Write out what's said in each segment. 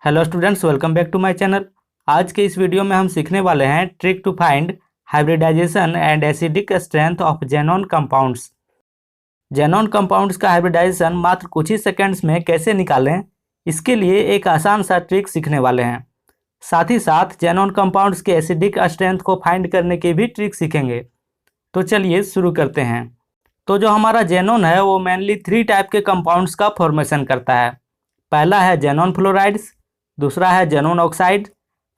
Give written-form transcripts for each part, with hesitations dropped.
Hello students, welcome back to my channel. आज के इस वीडियो में हम सीखने वाले हैं trick to find hybridization and acidic strength of xenon compounds. Xenon compounds का हाइब्रिडाइजेशन मात्र कुछ ही सेकंड्स में कैसे निकालें, इसके लिए एक आसान सा ट्रिक सीखने वाले हैं। साथ ही साथ जेनॉन कंपाउंड्स के एसिडिक स्ट्रेंथ को फाइंड करने की भी ट्रिक सीखेंगे। तो चलिए शुरू करते हैं। तो जो हमारा जेनॉन है वो मेनली 3 टाइप के कंपाउंड्स का फॉर्मेशन करता है। पहला है जेनॉन फ्लोराइड्स, दूसरा है जेनॉन ऑक्साइड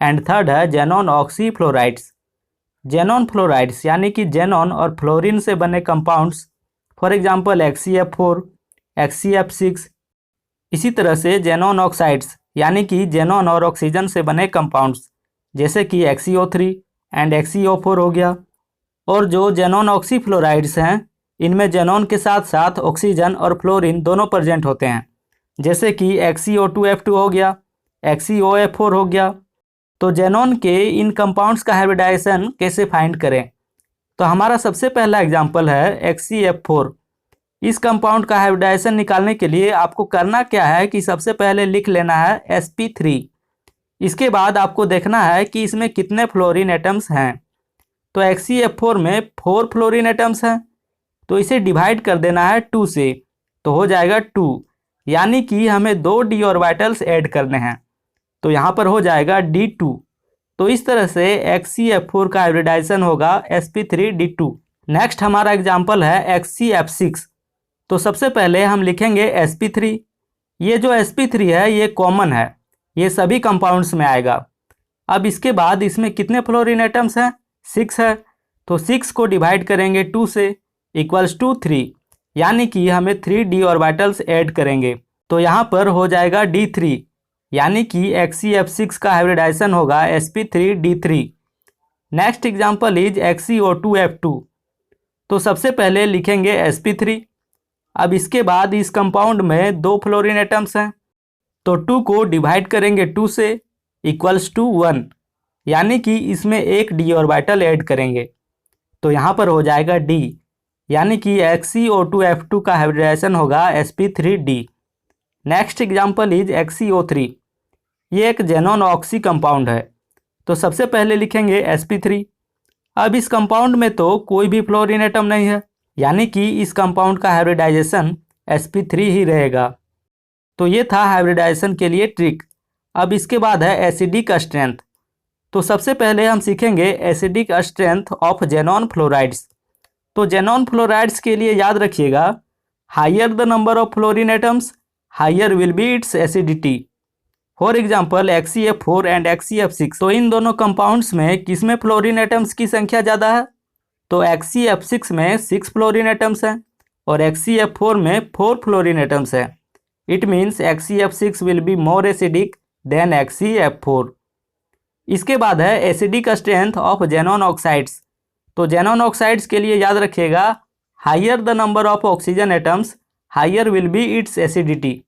एंड थर्ड है जेनॉन ऑक्सीफ्लोराइड्स। जेनॉन फ्लोराइड्स यानी कि जेनॉन और फ्लोरीन से बने compounds, for example XCF4, XCF6। इसी तरह से जेनॉन ऑक्साइड्स यानी कि जेनॉन और ऑक्सीजन से बने कंपाउंड्स जैसे कि XCO3 एंड XCO4 हो गया। और जो जेनॉन ऑक्सीफ्लोराइड्स हैं, इनमें जेनॉन के साथ साथ ऑक्सीजन और फ्लोरीन दोनों प्रेजेंट होते हैं, जैसे कि XCO2F2 हो गया, XCOF4 हो गया। तो जेनॉन के इन कंपाउंड्स का हाइब्रिडाइजेशन कैसे फाइंड करें? तो हमारा सबसे पहला एग्जांपल है XCF4। इस कंपाउंड का हाइब्रिडाइजेशन निकालने के लिए आपको करना क्या है कि सबसे पहले लिख लेना है sp3। इसके बाद आपको देखना है कि इसमें कितने फ्लोरीन एटम्स हैं। तो XCF4 में 4 फ्लोरीन एटम्स हैं, तो इसे डिवाइड कर देना है 2 से, तो हो जाएगा 2, यानी कि हमें 2 d ऑर्बिटल्स ऐड करने हैं। तो यहाँ पर हो जाएगा D2। तो इस तरह से XCF4 का हाइब्रिडाइजेशन होगा sp3D2। नेक्स्ट हमारा एग्जांपल है XCF6। तो सबसे पहले हम लिखेंगे sp3। ये जो sp3 है ये कॉमन है, ये सभी कंपाउंड्स में आएगा। अब इसके बाद इसमें कितने फ्लोरीन एटम्स हैं? 6 है, तो 6 को डिवाइड करेंगे 2 से, इक्वल्स टू 3, यानी कि हमें 3 d ऑर्बिटल्स ऐड करेंगे। तो यहाँ पर हो जाएगा D3, यानी कि XCF6 का हाइब्रिडाइजेशन होगा sp3D3। Next example is XCO2F2। तो सबसे पहले लिखेंगे sp3। अब इसके बाद इस कंपाउंड में 2 फ्लोरीन एटम्स हैं, तो 2 को डिवाइड करेंगे 2 से, इक्वल्स टू 1, यानी कि इसमें एक d ऑर्बिटल ऐड करेंगे। तो यहाँ पर हो जाएगा D, यानी कि XCO2F2 का हाइब्रिडाइजेशन होगा sp3D। Next example is XCO3। ये एक जेनॉन ऑक्सी कंपाउंड है, तो सबसे पहले लिखेंगे sp3। अब इस कंपाउंड में तो कोई भी फ्लोरीन एटम नहीं है, यानी कि इस कंपाउंड का हाइब्रिडाइजेशन sp3 ही रहेगा। तो ये था हाइब्रिडाइजेशन के लिए ट्रिक। अब इसके बाद है एसिडिक स्ट्रेंथ। तो सबसे पहले हम सीखेंगे acidic strength of xenon fluorides. तो जेनॉन फ्लोराइड्स के लिए याद रखिएगा, higher the number of fluorine atoms, higher will be its acidity. For example XCF4 and XCF6। तो इन दोनों कंपाउंड्स में किसमें फ्लोरीन एटम्स की संख्या ज़्यादा है? तो XCF6 में 6 फ्लोरीन एटम्स हैं और XCF4 में 4 फ्लोरीन एटम्स हैं। It means XCF6 will be more acidic than XCF4। इसके बाद है acidic strength of xenon oxides. तो जेनॉन ऑक्साइड्स के लिए याद रखिएगा, higher the number of oxygen atoms, higher will be its acidity.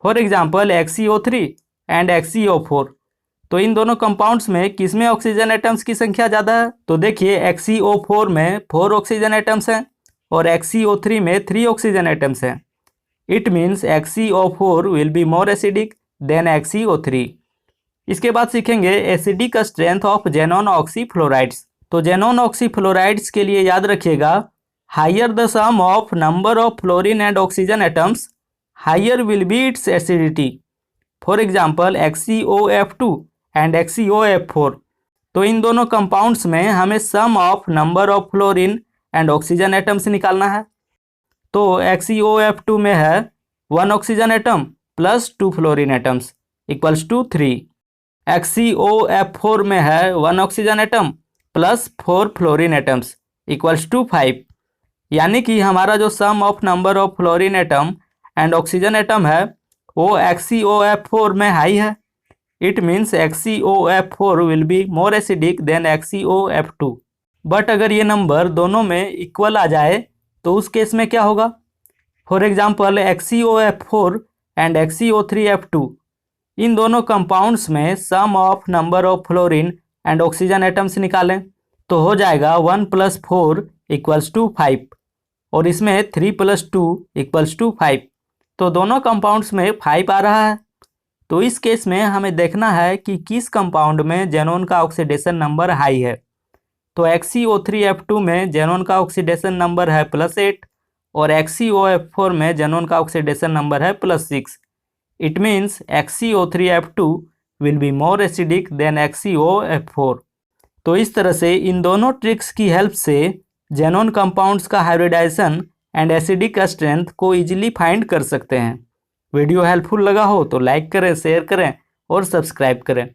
For example XCO3 and XCO4। तो इन दोनों कंपाउंड्स में किसमें ऑक्सीजन एटम्स की संख्या ज़्यादा है? तो देखिए XCO4 में 4 ऑक्सीजन एटम्स हैं और XCO3 में 3 ऑक्सीजन एटम्स हैं। It means XCO4 will be more acidic than XCO3। इसके बाद सीखेंगे acidic strength of xenon oxyfluorides. तो जेनॉन ऑक्सीफ्लोराइड्स के लिए याद रखिएगा, higher the sum of number of fluorine and oxygen atoms, higher will be its acidity. For example XCOF2 and XCOF4। तो इन दोनों कंपाउंड्स में हमें sum of number of fluorine and oxygen atoms निकालना है। तो XCOF2 में है 1 oxygen atom plus 2 fluorine atoms, equals to 3। XCOF4 में है 1 oxygen atom plus 4 fluorine atoms, equals to 5, यानी कि हमारा जो sum of number of fluorine atom and oxygen atom है वो XCOF4 में हाई है। It means XCOF4 will be more acidic than XCOF2। But अगर ये नंबर दोनों में इक्वल आ जाए तो उस केस में क्या होगा? For example XCOF4 and XCO3F2। इन दोनों कंपाउंड्स में sum of number of fluorine and oxygen atoms निकालें तो हो जाएगा 1 + 4 = 5, और इसमें 3 + 2 = 5। तो दोनों कंपाउंड्स में 5 आ रहा है। तो इस केस में हमें देखना है कि किस कंपाउंड में जेनॉन का ऑक्सीडेशन नंबर हाई है। तो XeO3F2 में जेनॉन का ऑक्सीडेशन नंबर है +8 और XeOF4 में जेनॉन का ऑक्सीडेशन नंबर है +6। It means XeO3F2 will be more acidic then XeOF4। तो इस तरह से इन दोनों ट्रिक्स की हेल्प से जेनॉन कंपाउंड्स का हाइब्रिडाइजेशन एंड एसिडिक स्ट्रेंथ को इजीली फाइंड कर सकते हैं। वीडियो हेल्पफुल लगा हो तो लाइक करें, शेयर करें और सब्सक्राइब करें।